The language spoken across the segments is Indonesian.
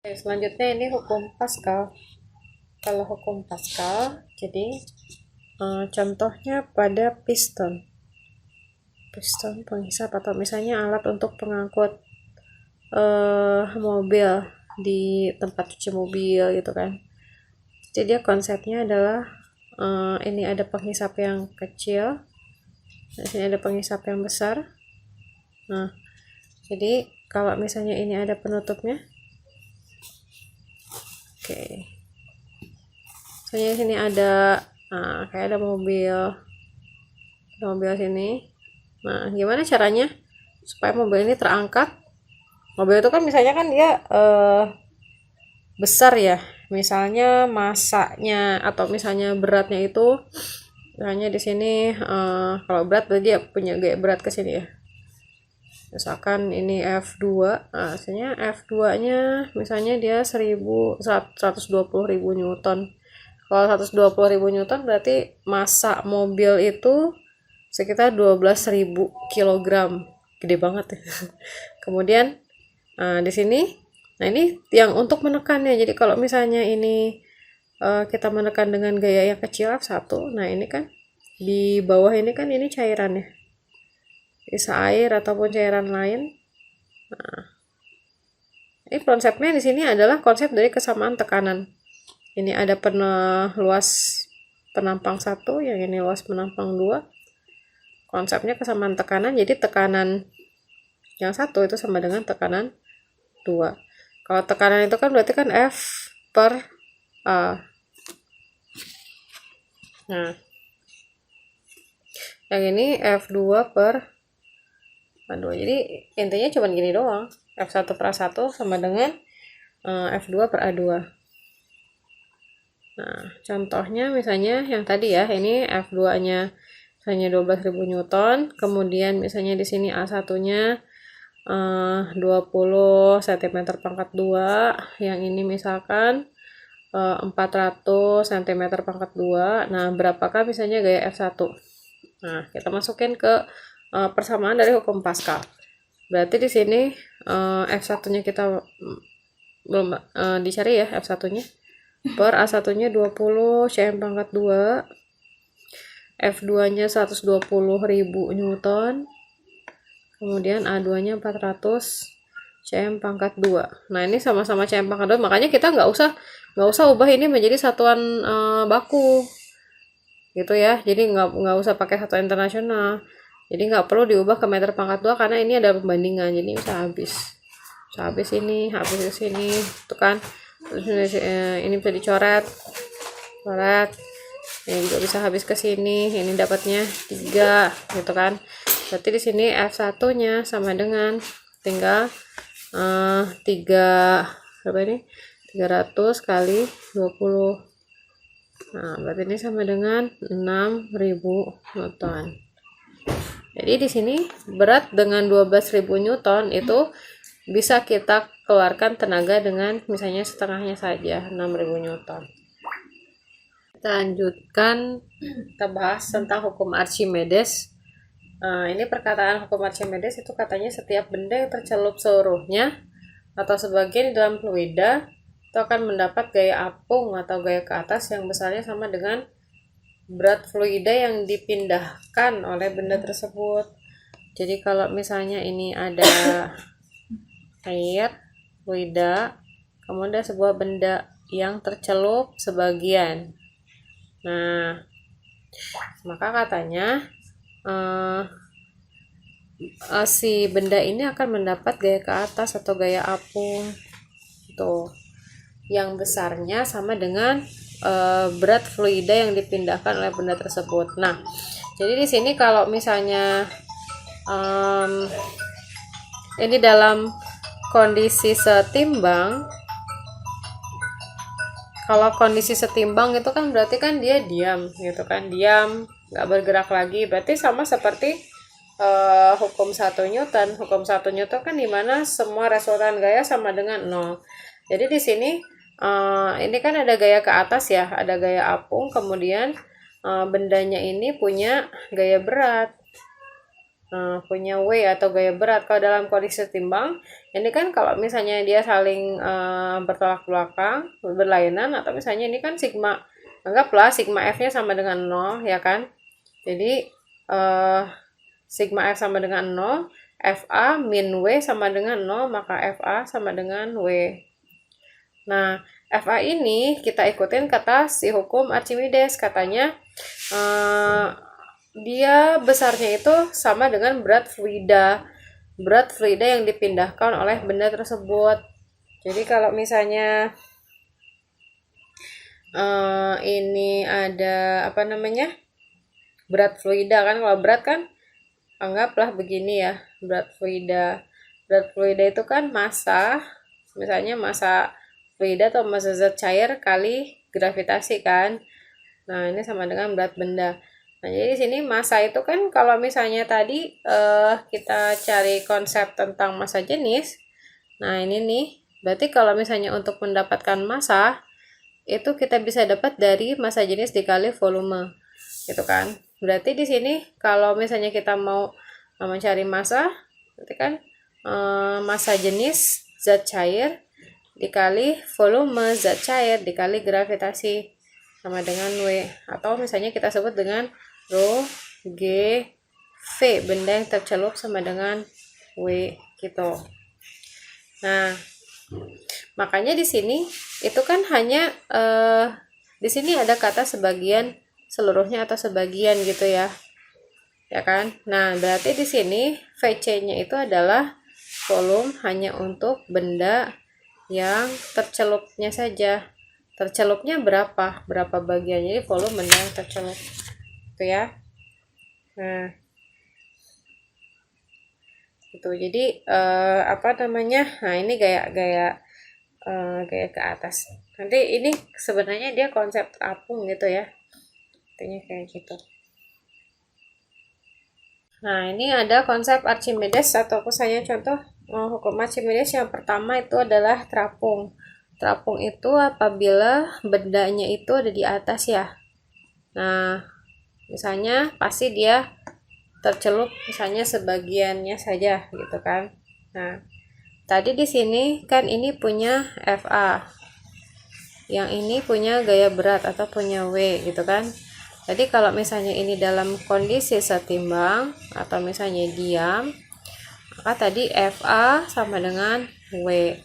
Oke, selanjutnya ini hukum Pascal. Kalau hukum Pascal, jadi contohnya pada piston. Piston penghisap atau misalnya alat untuk pengangkut mobil di tempat cuci mobil gitu kan. Jadi dia konsepnya adalah ini ada penghisap yang kecil, di sini ada penghisap yang besar. Nah, jadi kalau misalnya ini ada penutupnya, oke. Misalnya sini ada kayak ada mobil sini. Nah, gimana caranya supaya mobil ini terangkat? Mobil itu kan misalnya kan dia besar ya, misalnya masanya atau misalnya beratnya itu, misalnya di sini kalau berat berarti dia punya gaya berat ke sini ya. Misalkan ini F2, misalnya F2-nya misalnya dia 120.000 Newton. Kalau 120.000 Newton berarti massa mobil itu sekitar 12.000 kilogram. Gede banget ya. Kemudian di sini, nah ini yang untuk menekannya. Jadi kalau misalnya ini kita menekan dengan gaya yang kecil F1, nah ini kan di bawah ini kan ini cairan ya. Bisa air ataupun cairan lain. Nah, ini konsepnya di sini adalah konsep dari kesamaan tekanan. Ini ada luas penampang 1, yang ini luas penampang 2. Konsepnya kesamaan tekanan, jadi tekanan yang 1 itu sama dengan tekanan 2. Kalau tekanan itu kan berarti kan F per A. Nah, yang ini F2 per A2. Jadi intinya cuma gini doang. F1 per A1 sama dengan F2 per A2. Nah, contohnya misalnya yang tadi ya, ini F2-nya misalnya 12.000 Newton, kemudian misalnya di sini A1-nya 20 cm pangkat 2, yang ini misalkan 400 cm pangkat 2. Nah, berapakah misalnya gaya F1? Nah, kita masukin ke persamaan dari hukum Pascal. Berarti di sini F1-nya kita belum dicari ya, F1-nya. Per A1-nya 20 cm pangkat 2, F2-nya 120.000 Newton, kemudian A2-nya 400 cm pangkat 2. Nah, ini sama-sama cm pangkat 2, makanya kita nggak usah ubah ini menjadi satuan baku gitu ya. Jadi nggak usah pakai satuan internasional. Jadi nggak perlu diubah ke meter pangkat 2 karena ini ada pembandingan. Jadi bisa habis ini, habis ke sini, itu kan. Terus ini bisa dicoret. Ini juga bisa habis ke sini. Ini dapatnya 3 gitu kan. Berarti di sini F1-nya sama dengan tinggal 3 berapa ini? 300 kali 20. Nah, berarti ini sama dengan 6.000 Newton. Jadi di sini berat dengan 12.000 Newton itu bisa kita keluarkan tenaga dengan misalnya setengahnya saja, 6.000 Newton. Kita lanjutkan, kita bahas tentang hukum Archimedes. Ini perkataan hukum Archimedes itu katanya setiap benda yang tercelup seluruhnya atau sebagian di dalam fluida itu akan mendapat gaya apung atau gaya ke atas yang besarnya sama dengan berat fluida yang dipindahkan oleh benda tersebut. Jadi kalau misalnya ini ada air, fluida, kemudian sebuah benda yang tercelup sebagian. Nah, maka katanya si benda ini akan mendapat gaya ke atas atau gaya apung tuh, yang besarnya sama dengan berat fluida yang dipindahkan oleh benda tersebut. Nah, jadi di sini kalau misalnya ini dalam kondisi setimbang, kalau kondisi setimbang itu kan berarti kan dia diam gitu kan, diam nggak bergerak lagi. Berarti sama seperti hukum 1 Newton. Hukum 1 Newton kan dimana semua resultan gaya sama dengan 0. Jadi di sini ini kan ada gaya ke atas ya, ada gaya apung, kemudian bendanya ini punya gaya berat. punya W atau gaya berat. Kalau dalam kondisi timbang, ini kan kalau misalnya dia saling bertolak belakang, berlainan, atau misalnya ini kan sigma, anggaplah sigma F-nya sama dengan 0, ya kan? Jadi sigma F sama dengan 0, FA min W sama dengan 0, maka FA sama dengan W. Nah, FA ini kita ikutin kata si hukum Archimedes. Katanya dia besarnya itu sama dengan berat fluida. Berat fluida yang dipindahkan oleh benda tersebut. Jadi kalau misalnya ini ada apa namanya? Berat fluida kan, kalau berat kan anggaplah begini ya, berat fluida. Berat fluida itu kan massa, misalnya massa fluida atau massa zat cair kali gravitasi kan. Nah, ini sama dengan berat benda. Nah, jadi di sini massa itu kan kalau misalnya tadi kita cari konsep tentang massa jenis. Nah, ini nih. Berarti kalau misalnya untuk mendapatkan massa itu kita bisa dapat dari massa jenis dikali volume. Gitu kan. Berarti di sini kalau misalnya kita mau mencari massa, berarti kan massa jenis zat cair dikali volume zat cair dikali gravitasi sama dengan W, atau misalnya kita sebut dengan rho G V, benda yang tercelup sama dengan W gitu. Nah, makanya di sini itu kan hanya di sini ada kata sebagian, seluruhnya atau sebagian gitu ya. Ya kan? Nah, berarti di sini VC-nya itu adalah volume hanya untuk benda yang tercelupnya saja. Tercelupnya berapa bagian, jadi volume benda yang tercelup itu ya. Nah, itu jadi apa namanya, nah ini gaya ke atas. Nanti ini sebenarnya dia konsep terapung gitu ya, intinya kayak gitu. Nah, ini ada konsep Archimedes atau misalnya contoh hukum Archimedes yang pertama itu adalah terapung. Terapung itu apabila bendanya itu ada di atas ya. Nah, misalnya pasti dia tercelup misalnya sebagiannya saja gitu kan. Nah, tadi di sini kan ini punya FA. Yang ini punya gaya berat atau punya W gitu kan. Jadi kalau misalnya ini dalam kondisi setimbang atau misalnya diam, maka tadi FA sama dengan W.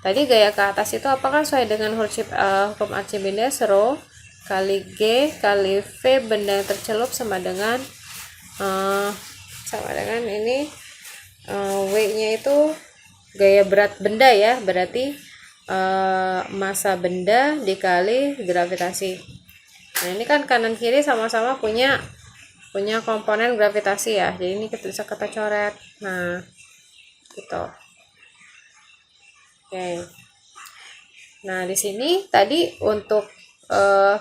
Tadi gaya ke atas itu apakah sesuai dengan hukum Archimedes? Rho kali G kali V benda yang tercelup sama dengan ini W-nya itu gaya berat benda ya, berarti massa benda dikali gravitasi. Nah, ini kan kanan kiri sama-sama punya komponen gravitasi ya. Jadi ini kita bisa coret. Nah, gitu. Oke. Nah, di sini tadi untuk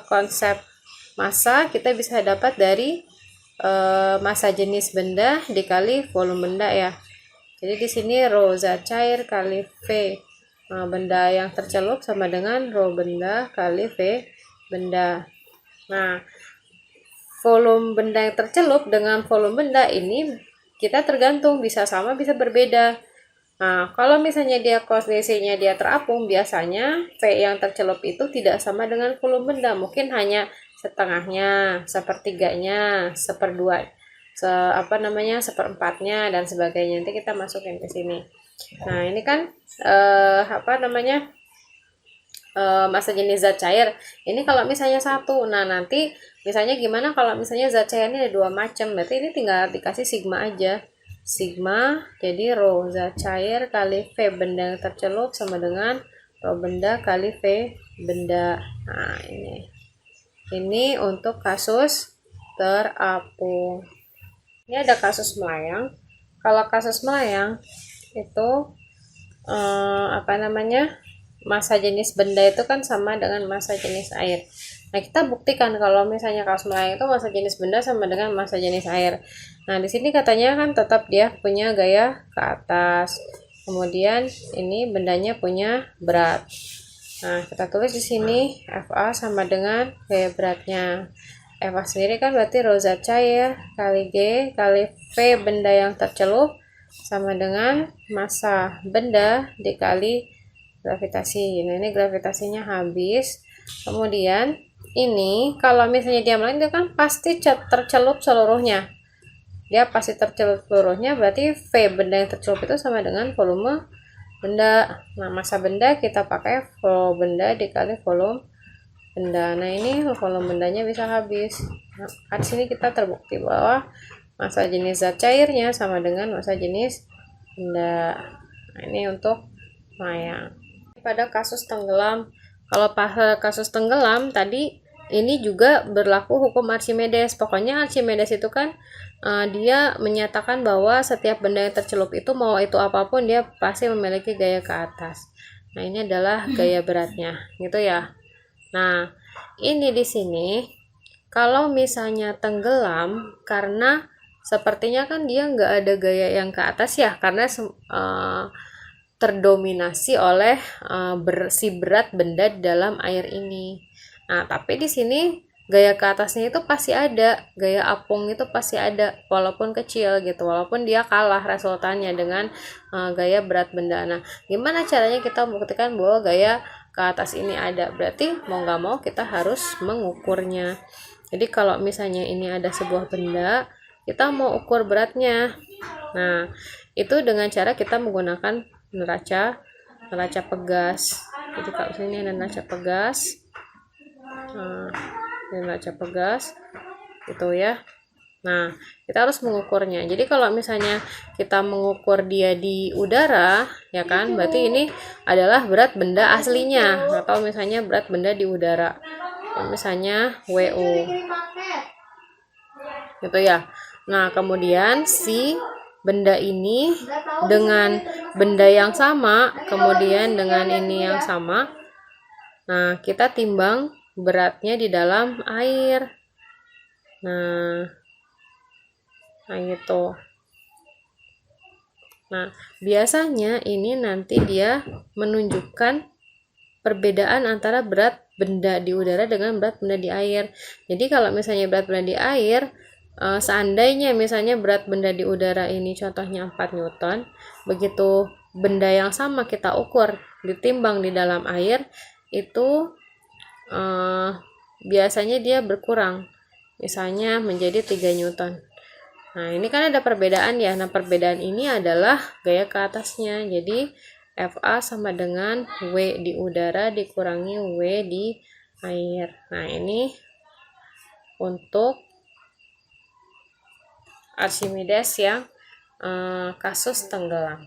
konsep massa kita bisa dapat dari massa jenis benda dikali volume benda ya. Jadi di sini rho zat cair kali V benda yang tercelup sama dengan rho benda kali V benda. Nah, volume benda yang tercelup dengan volume benda ini kita tergantung, bisa sama bisa berbeda. Nah, kalau misalnya dia kondisinya dia terapung, biasanya V yang tercelup itu tidak sama dengan volume benda, mungkin hanya setengahnya, sepertiganya, seperempatnya dan sebagainya. Nanti kita masukin ke sini. Nah, ini kan massa jenis zat cair. Ini kalau misalnya satu. Nah, nanti misalnya gimana kalau misalnya zat cair ini ada dua macam? Berarti ini tinggal dikasih sigma aja. Sigma jadi rho zat cair kali V benda yang tercelup sama dengan rho benda kali V benda. Nah, ini untuk kasus terapung. Ini ada kasus melayang. Kalau kasus melayang itu massa jenis benda itu kan sama dengan massa jenis air. Nah, kita buktikan kalau misalnya kasus melayang itu massa jenis benda sama dengan massa jenis air. Nah, di sini katanya kan tetap dia punya gaya ke atas. Kemudian ini bendanya punya berat. Nah, kita tulis di sini FA sama dengan gaya beratnya. FA sendiri kan berarti rho zat cair kali G kali V benda yang tercelup sama dengan massa benda dikali gravitasi. Nah, ini gravitasinya habis. Kemudian ini kalau misalnya dia melenceng kan pasti tercelup seluruhnya. Dia pasti tercelup seluruhnya, berarti V benda yang tercelup itu sama dengan volume benda. Nah, massa benda kita pakai volume benda dikali volume benda. Nah, ini volume bendanya bisa habis. Nah, di sini kita terbukti bahwa massa jenis zat cairnya sama dengan massa jenis benda. Nah, ini untuk layang. Pada kasus tenggelam, kalau pada kasus tenggelam tadi ini juga berlaku hukum Archimedes. Pokoknya Archimedes itu kan dia menyatakan bahwa setiap benda yang tercelup itu mau itu apapun dia pasti memiliki gaya ke atas. Nah, ini adalah gaya beratnya, gitu ya. Nah, ini di sini kalau misalnya tenggelam karena sepertinya kan dia nggak ada gaya yang ke atas ya, karena terdominasi oleh si berat benda di dalam air ini. Nah, tapi di sini gaya ke atasnya itu pasti ada, gaya apung itu pasti ada, walaupun kecil gitu, walaupun dia kalah resultannya dengan gaya berat benda. Nah, gimana caranya kita membuktikan bahwa gaya ke atas ini ada? Berarti mau nggak mau kita harus mengukurnya. Jadi kalau misalnya ini ada sebuah benda, kita mau ukur beratnya. Nah, itu dengan cara kita menggunakan neraca pegas. Jadi kalau sini ada neraca pegas, neraca pegas gitu ya. Nah, kita harus mengukurnya. Jadi kalau misalnya kita mengukur dia di udara, ya kan, berarti ini adalah berat benda aslinya, atau misalnya berat benda di udara, misalnya WU gitu ya. Nah, kemudian si benda ini dengan benda yang sama, kemudian dengan ini yang sama, nah kita timbang beratnya di dalam air. Nah gitu. Nah, biasanya ini nanti dia menunjukkan perbedaan antara berat benda di udara dengan berat benda di air. Jadi kalau misalnya berat benda di air, seandainya misalnya berat benda di udara ini contohnya 4 Newton, begitu benda yang sama kita ukur ditimbang di dalam air, itu biasanya dia berkurang, misalnya menjadi 3 Newton. Nah, ini kan ada perbedaan ya. Nah, perbedaan ini adalah gaya ke atasnya. Jadi FA sama dengan W di udara dikurangi W di air. Nah, ini untuk Archimedes yang kasus tenggelam.